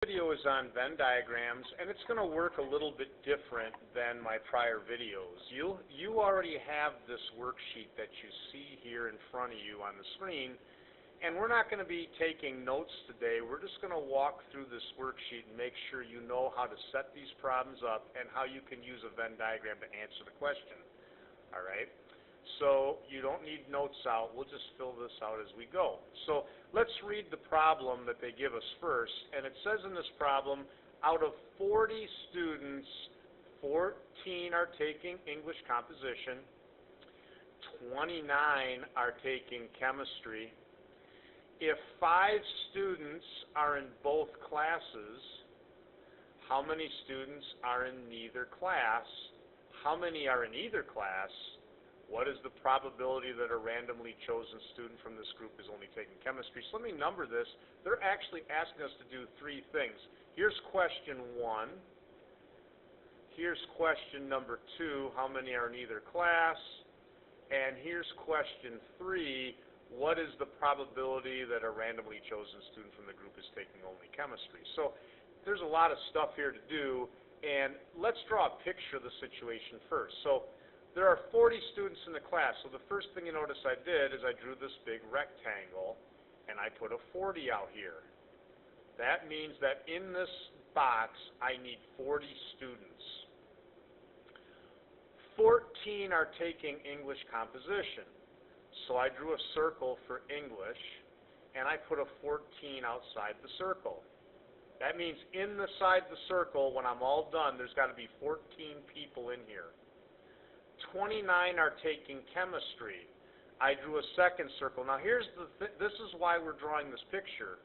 Video is on Venn diagrams, and it's going to work a little bit different than my prior videos. You already have this worksheet that you see here in front of you on the screen, and we're not going to be taking notes today. We're just going to walk through this worksheet and make sure you know how to set these problems up and how you can use a Venn diagram to answer the question. All right? So you don't need notes out. We'll just fill this out as we go. So let's read the problem that they give us first. And it says in this problem, out of 40 students, 14 are taking English composition, 29 are taking chemistry. If 5 students are in both classes, how many students are in neither class? How many are in either class? What is the probability that a randomly chosen student from this group is only taking chemistry? So let me number this. They're actually asking us to do 3 things. Here's question 1. Here's question number 2, how many are in either class? And here's question 3, what is the probability that a randomly chosen student from the group is taking only chemistry? So there's a lot of stuff here to do, and let's draw a picture of the situation first. So there are 40 students in the class, so the first thing you notice I did is I drew this big rectangle, and I put a 40 out here. That means that in this box, I need 40 students. 14 are taking English composition, so I drew a circle for English, and I put a 14 outside the circle. That means inside the circle, when I'm all done, there's got to be 14 people in here. 29 are taking chemistry. I drew a second circle. Now here's this is why we're drawing this picture.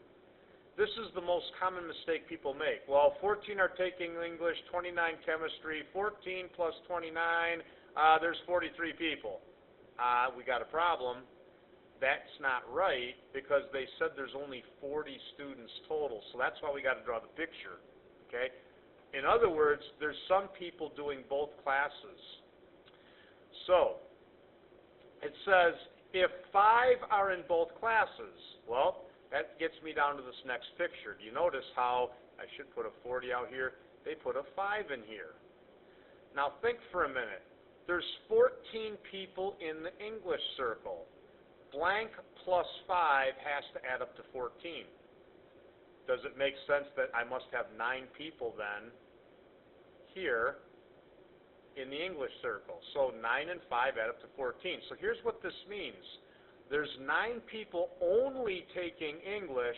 This is the most common mistake people make. Well, 14 are taking English, 29 chemistry, 14 plus 29, there's 43 people. We got a problem. That's not right because they said there's only 40 students total, so that's why we got to draw the picture. Okay? In other words, there's some people doing both classes. So, it says, if 5 are in both classes, well, that gets me down to this next picture. Do you notice how I should put a 40 out here? They put a 5 in here. Now, think for a minute. There's 14 people in the English circle. Blank plus 5 has to add up to 14. Does it make sense that I must have 9 people then here in the English circle? So 9 and 5 add up to 14. So here's what this means. There's 9 people only taking English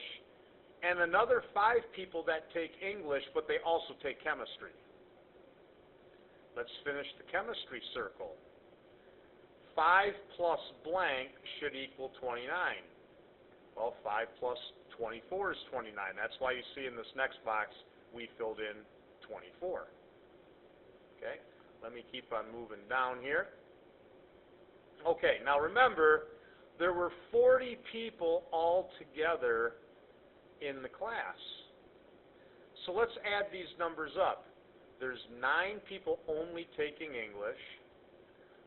and another 5 people that take English, but they also take chemistry. Let's finish the chemistry circle. 5 plus blank should equal 29. Well, 5 plus 24 is 29. That's why you see in this next box we filled in 24. Okay? Let me keep on moving down here. Okay, now remember, there were 40 people all together in the class. So let's add these numbers up. There's 9 people only taking English.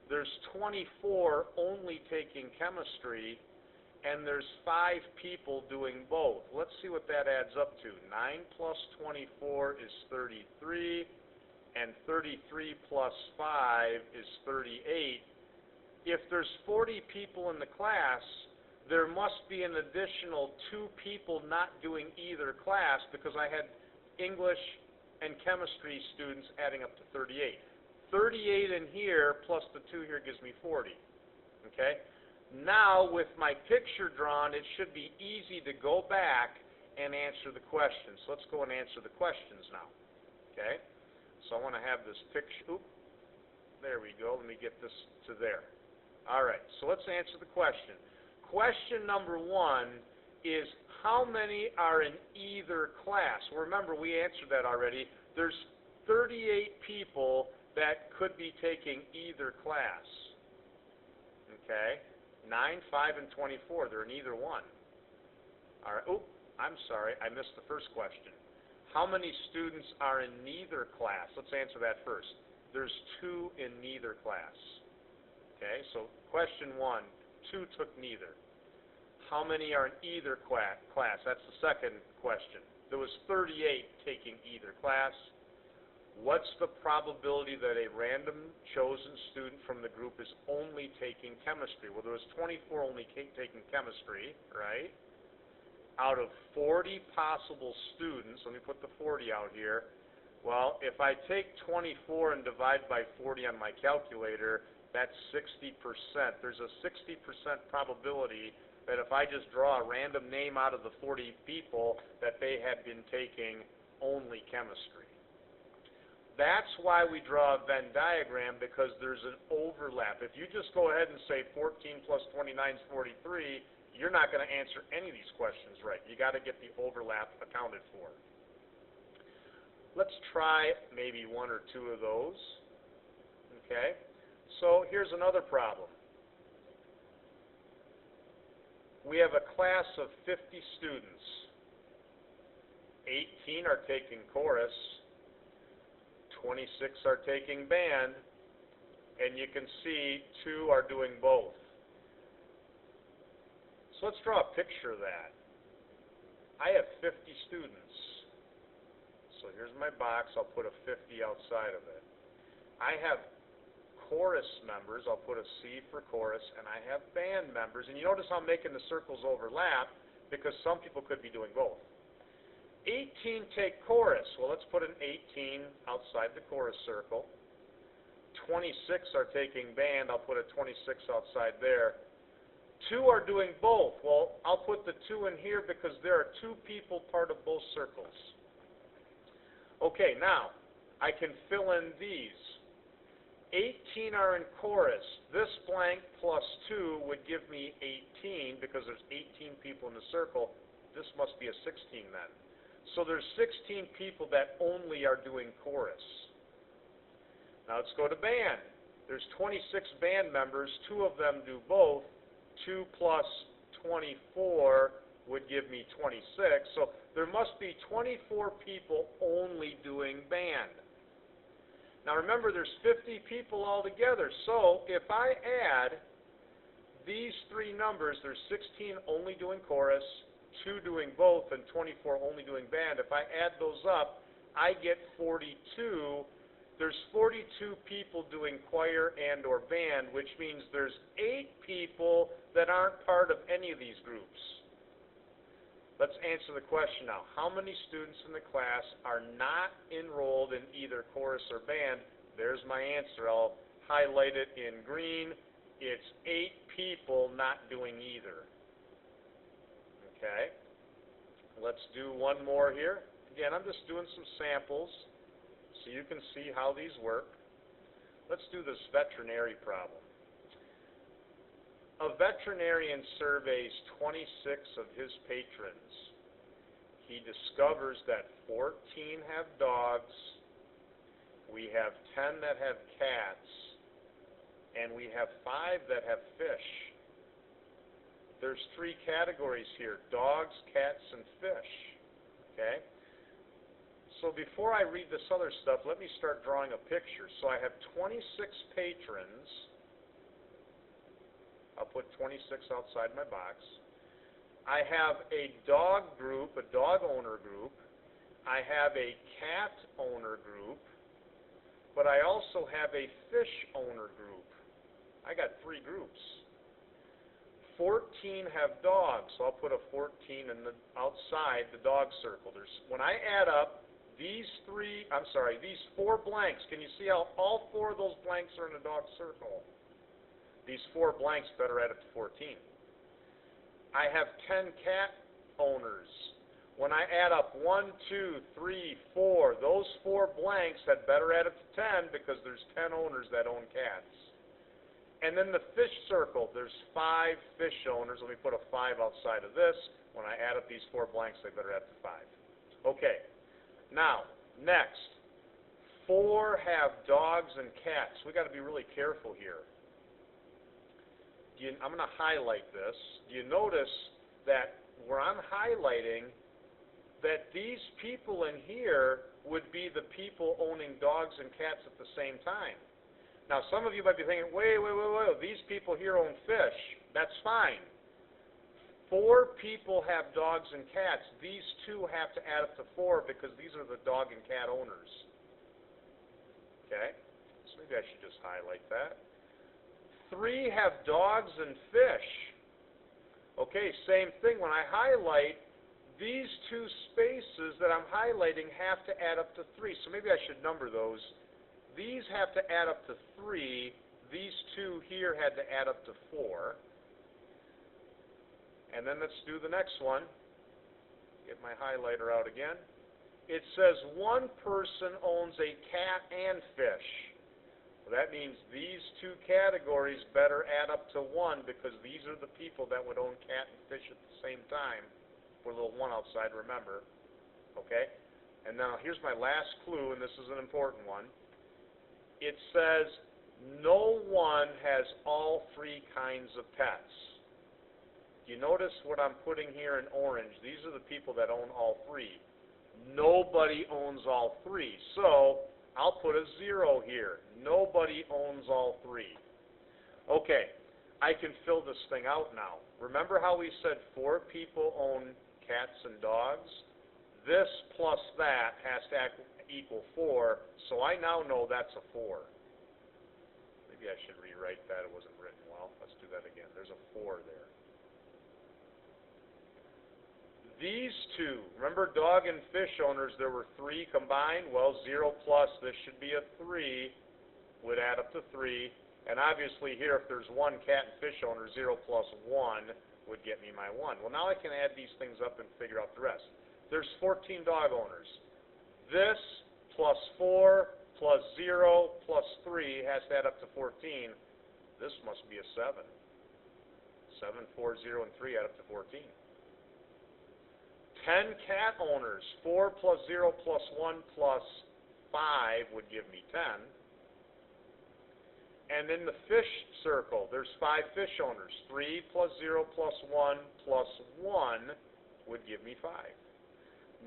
There's 24 only taking chemistry. And there's 5 people doing both. Let's see what that adds up to. 9 plus 24 is 33. And 33 plus 5 is 38. If there's 40 people in the class, there must be an additional 2 people not doing either class because I had English and chemistry students adding up to 38. 38 in here plus the 2 here gives me 40. Okay? Now, with my picture drawn, it should be easy to go back and answer the questions. So let's go and answer the questions now. Okay? So I want to have this picture. Oop, there we go. Let me get this to there. All right, so let's answer the question. Question number 1 is how many are in either class? Well, remember, we answered that already. There's 38 people that could be taking either class. Okay? 9, 5, and 24. They're in either one. All right. Oop, I'm sorry. I missed the first question. How many students are in neither class? Let's answer that first. There's 2 in neither class. Okay, so question 1, 2 took neither. How many are in either class? That's the second question. there was 38 taking either class. What's the probability that a random chosen student from the group is only taking chemistry? Well, there was 24 only taking chemistry, right? Out of 40 possible students, let me put the 40 out here. Well, if I take 24 and divide by 40 on my calculator, that's 60%. There's a 60% probability that if I just draw a random name out of the 40 people, that they had been taking only chemistry. That's why we draw a Venn diagram, because there's an overlap. If you just go ahead and say 14 plus 29 is 43, you're not going to answer any of these questions right. You got to get the overlap accounted for. Let's try maybe one or two of those. Okay, so here's another problem. We have a class of 50 students. 18 are taking chorus, 26 are taking band, and you can see 2 are doing both. So let's draw a picture of that. I have 50 students. So here's my box. I'll put a 50 outside of it. I have chorus members. I'll put a C for chorus, and I have band members. And you notice how I'm making the circles overlap, because some people could be doing both. 18 take chorus. Well, let's put an 18 outside the chorus circle. 26 are taking band. I'll put a 26 outside there. 2 are doing both. Well, I'll put the 2 in here because there are 2 people part of both circles. Okay, now I can fill in these. 18 are in chorus. This blank plus 2 would give me 18 because there's 18 people in the circle. This must be a 16 then. So there's 16 people that only are doing chorus. Now let's go to band. There's 26 band members. 2 of them do both. 2 plus 24 would give me 26. So there must be 24 people only doing band. Now remember, there's 50 people altogether. So if I add these 3 numbers, there's 16 only doing chorus, 2 doing both, and 24 only doing band. If I add those up, I get 42. There's 42 people doing choir and or band, which means there's 8 people that aren't part of any of these groups. Let's answer the question now. How many students in the class are not enrolled in either chorus or band? There's my answer. I'll highlight it in green. It's 8 people not doing either. Okay, let's do one more here. Again, I'm just doing some samples so you can see how these work. Let's do this veterinary problem. A veterinarian surveys 26 of his patrons. He discovers that 14 have dogs, we have 10 that have cats, and we have 5 that have fish. There's 3 categories here: dogs, cats, and fish. Okay? So before I read this other stuff, let me start drawing a picture. So I have 26 patrons. I'll put 26 outside my box. I have a dog group, a dog owner group. I have a cat owner group. But I also have a fish owner group. I got 3 groups. 14 have dogs, so I'll put a 14 in the outside the dog circle. When I add up these 4 blanks, can you see how all 4 of those blanks are in a dog circle? These 4 blanks better add up to 14. I have 10 cat owners. When I add up 1, 2, 3, 4, those 4 blanks had better add up to 10 because there's 10 owners that own cats. And then the fish circle, there's 5 fish owners. Let me put a 5 outside of this. When I add up these 4 blanks, they better add to 5. Okay. Now, next, 4 have dogs and cats. We've got to be really careful here. I'm going to highlight this. Do you notice that where I'm highlighting that these people in here would be the people owning dogs and cats at the same time? Now, some of you might be thinking, wait, these people here own fish. That's fine. 4 people have dogs and cats. These 2 have to add up to 4 because these are the dog and cat owners. Okay? So maybe I should just highlight that. 3 have dogs and fish. Okay, same thing. When I highlight, these 2 spaces that I'm highlighting have to add up to 3. So maybe I should number those. These have to add up to 3. These 2 here had to add up to 4. And then let's do the next one. Get my highlighter out again. It says 1 person owns a cat and fish. Well, that means these 2 categories better add up to 1 because these are the people that would own cat and fish at the same time. Put a little 1 outside, remember. Okay? And now here's my last clue, and this is an important one. It says no one has all 3 kinds of pets. You notice what I'm putting here in orange. These are the people that own all 3. Nobody owns all 3. So I'll put a 0 here. Nobody owns all 3. Okay, I can fill this thing out now. Remember how we said 4 people own cats and dogs? This plus that has to equal 4, so I now know that's a 4. Maybe I should rewrite that. It wasn't written well. Let's do that again. There's a 4 there. These 2, remember dog and fish owners, there were 3 combined. Well, 0 plus, this should be a 3, would add up to 3. And obviously here, if there's 1 cat and fish owner, 0 plus 1 would get me my 1. Well, now I can add these things up and figure out the rest. There's 14 dog owners. This plus 4 plus 0 plus 3 has to add up to 14. This must be a 7. 7, 4, 0, and 3 add up to 14. 10 cat owners. 4 plus 0 plus 1 plus 5 would give me 10. And in the fish circle, there's 5 fish owners. 3 plus 0 plus 1 plus 1 would give me 5.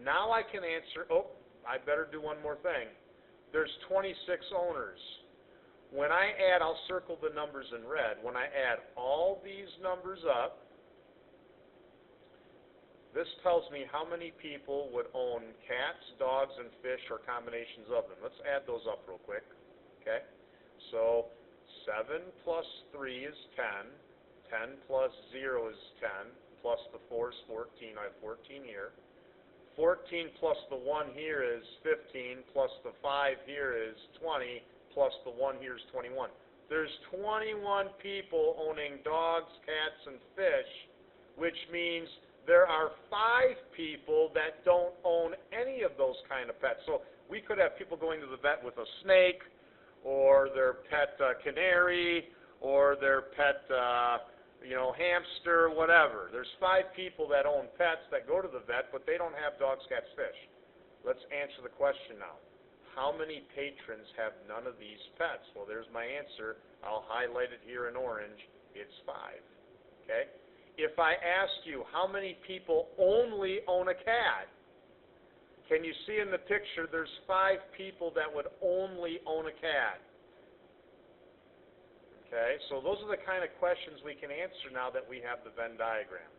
Now I can answer, oh, I better do one more thing. There's 26 owners. When I add, I'll circle the numbers in red. When I add all these numbers up, this tells me how many people would own cats, dogs, and fish, or combinations of them. Let's add those up real quick. Okay? So 7 plus 3 is 10. 10 plus 0 is 10. Plus the 4 is 14. I have 14 here. 14 plus the 1 here is 15. Plus the 5 here is 20. Plus the 1 here is 21. There's 21 people owning dogs, cats, and fish, which means there are 5 people that don't own any of those kind of pets. So we could have people going to the vet with a snake, or their pet canary, or their pet hamster, whatever. There's 5 people that own pets that go to the vet, but they don't have dogs, cats, fish. Let's answer the question now. How many patrons have none of these pets? Well, there's my answer. I'll highlight it here in orange. It's 5. Okay? If I ask you how many people only own a cat, can you see in the picture there's 5 people that would only own a cat? Okay, so those are the kind of questions we can answer now that we have the Venn diagram.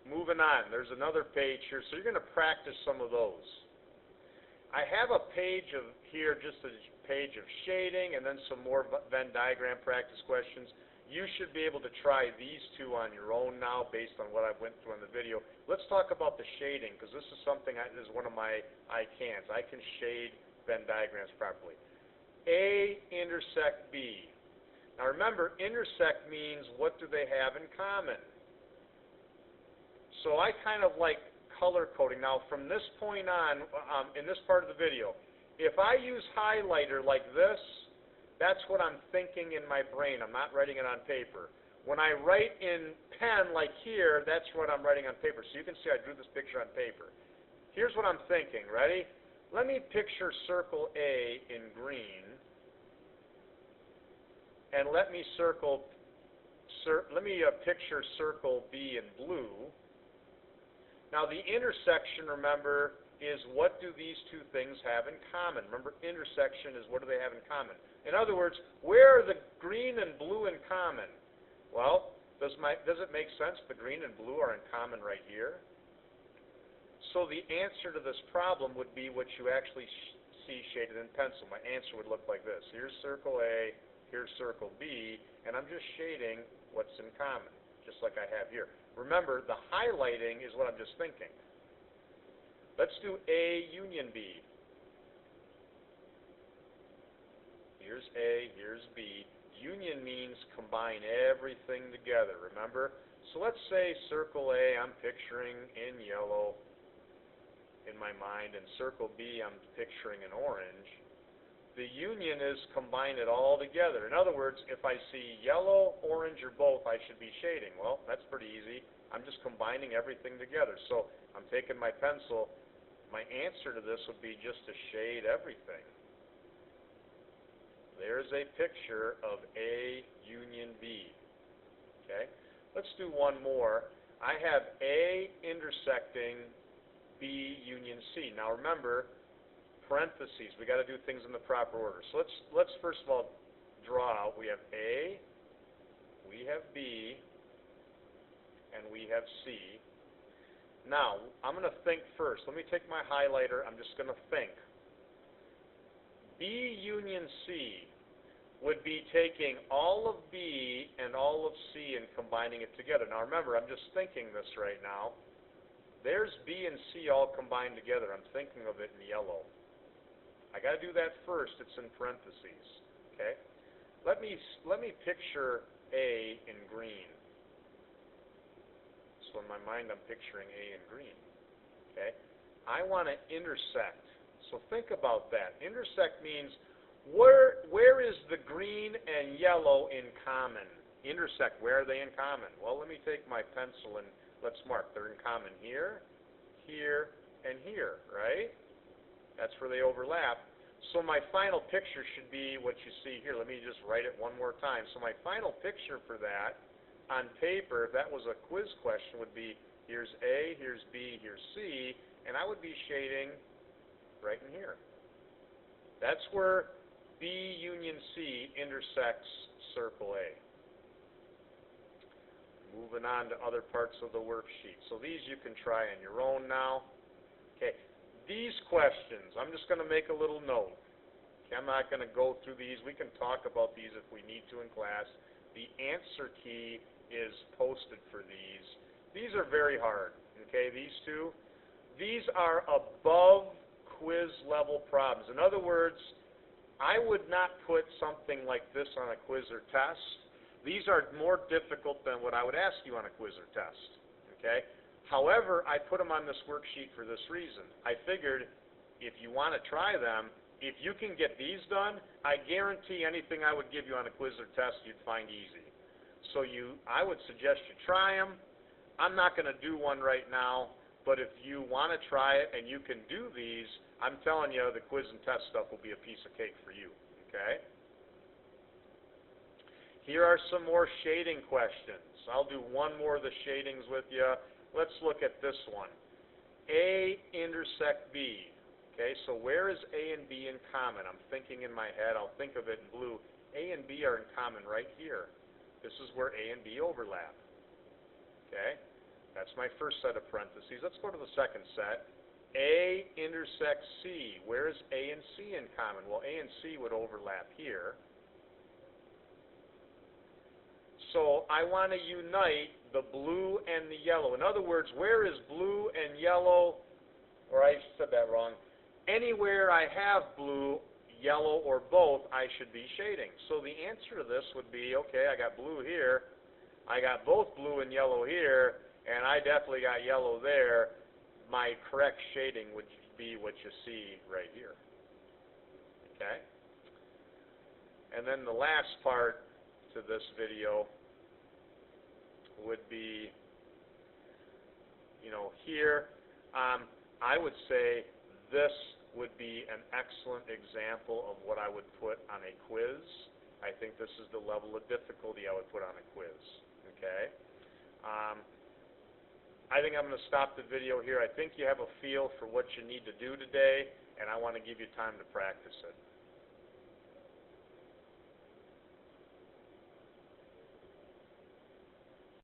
Moving on, there's another page here, so you're going to practice some of those. I have a page of here, just a page of shading, and then some more Venn diagram practice questions. You should be able to try these 2 on your own now based on what I went through in the video. Let's talk about the shading, because this is something this is one of my I can'ts. I can shade Venn diagrams properly. A intersect B. Now remember, intersect means what do they have in common? So I kind of like color coding. Now from this point on, in this part of the video, if I use highlighter like this, that's what I'm thinking in my brain. I'm not writing it on paper. When I write in pen like here, that's what I'm writing on paper. So you can see I drew this picture on paper. Here's what I'm thinking. Ready? Let me picture circle A in green. And let me picture circle B in blue. Now the intersection, remember, is what do these 2 things have in common? Remember, intersection is what do they have in common? In other words, where are the green and blue in common? Well, Does it make sense? The green and blue are in common right here. So the answer to this problem would be what you actually see shaded in pencil. My answer would look like this. Here's circle A, here's circle B, and I'm just shading what's in common, just like I have here. Remember, the highlighting is what I'm just thinking. Let's do A union B. Here's A, here's B. Union means combine everything together, remember? So let's say circle A I'm picturing in yellow in my mind, and circle B I'm picturing in orange. The union is combine it all together. In other words, if I see yellow, orange, or both, I should be shading. Well, that's pretty easy. I'm just combining everything together. So I'm taking my pencil. My answer to this would be just to shade everything. There's a picture of A union B. Okay? Let's do one more. I have A intersecting B union C. Now remember, parentheses. We got to do things in the proper order. So let's first of all draw out. We have A, we have B, and we have C. Now, I'm going to think first. Let me take my highlighter. I'm just going to think. B union C would be taking all of B and all of C and combining it together. Now remember, I'm just thinking this right now. There's B and C all combined together. I'm thinking of it in yellow. I got to do that first. It's in parentheses. Okay? Let me picture A in green. So in my mind, I'm picturing A in green. Okay? I want to intersect. So think about that. Intersect means where is the green and yellow in common? Intersect. Where are they in common? Well, let me take my pencil and let's mark. They're in common here, here, and here, right? That's where they overlap. So my final picture should be what you see here. Let me just write it one more time. So my final picture for that on paper, if that was a quiz question, would be here's A, here's B, here's C, and I would be shading right in here. That's where B union C intersects circle A. Moving on to other parts of the worksheet. So these you can try on your own now. Okay, these questions, I'm just going to make a little note. Okay, I'm not going to go through these. We can talk about these if we need to in class. The answer key is posted for these. These are very hard. Okay, these two. These are above quiz level problems. In other words, I would not put something like this on a quiz or test. These are more difficult than what I would ask you on a quiz or test. Okay? However, I put them on this worksheet for this reason. I figured if you want to try them, if you can get these done, I guarantee anything I would give you on a quiz or test you'd find easy. So I would suggest you try them. I'm not going to do one right now, but if you want to try it and you can do these, I'm telling you the quiz and test stuff will be a piece of cake for you. Okay? Here are some more shading questions. I'll do one more of the shadings with you. Let's look at this one. A intersect B. Okay, so where is A and B in common? I'm thinking in my head. I'll think of it in blue. A and B are in common right here. This is where A and B overlap. Okay, that's my first set of parentheses. Let's go to the second set. A intersects C. Where is A and C in common? Well, A and C would overlap here. So I want to unite the blue and the yellow. In other words, where is blue and yellow, or I said that wrong, anywhere I have blue, yellow, or both, I should be shading. So the answer to this would be, okay, I got blue here, I got both blue and yellow here, and I definitely got yellow there. My correct shading would be what you see right here. Okay? And then the last part to this video would be, here, I would say this would be an excellent example of what I would put on a quiz. I think this is the level of difficulty I would put on a quiz. Okay? I think I'm going to stop the video here. I think you have a feel for what you need to do today, and I want to give you time to practice it.